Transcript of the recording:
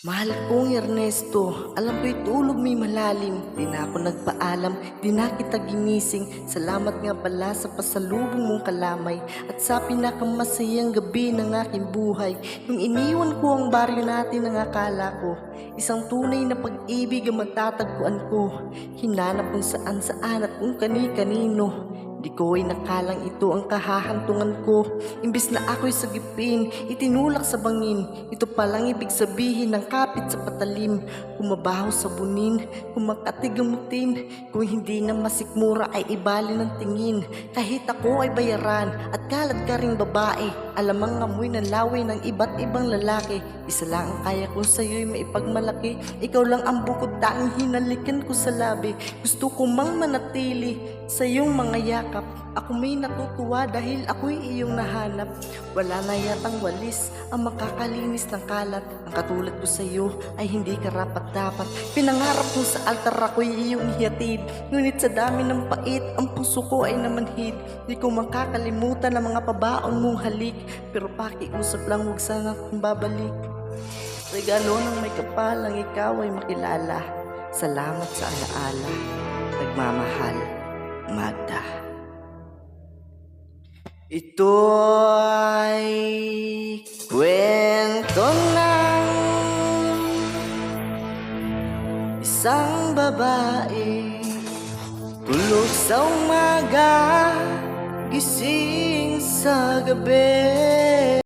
Mahal kong Ernesto, alam ko'y tulog may malalim. Di na ako nagpaalam, di na kita ginising. Salamat nga pala sa pasalubong mong kalamay at sa pinakamasayang gabi ng aking buhay. Nung iniwan ko ang baryo natin ang akala ko, isang tunay na pag-ibig ang matatagpuan ko. Hinanap kung saan-saan at kung kani-kanino. Di ko ay nakalang ito ang kahahantungan ko. Imbis na ako'y sagipin, itinulak sa bangin. Ito palang ibig sabihin ng kapit sa patalim. Kumabaho sa bunin, kumakatigamutin. Kung hindi na masikmura ay ibali ng tingin. Kahit ako ay bayaran at kalad ka ring babae, alamang amoy ng laway ng iba't ibang lalaki. Isa lang ang kaya ko sa'yo'y maipagmalaki. Ikaw lang ang bukod tanging hinalikan ko sa labi. Gusto ko mang manatili sa iyong mga yakap. Ako may natutuwa dahil ako'y iyong nahanap. Wala na yatang walis ang makakalinis ng kalat. Ang katulad ko sa iyo ay hindi karapat-dapat. Pinangarap kong sa altar ako'y iyong ihatid. Ngunit sa dami ng pait, ang puso ko ay namanhid. Di ko makakalimutan ang mga pabaon mong halik. Pero pakiusap lang, huwag sana akong babalik. Regalo ng may kapalang ikaw ay makilala. Salamat sa alaala. Nagmamahal, Magda. Ito ay kwento ng isang babae, tulog sa umaga, gising sa gabi.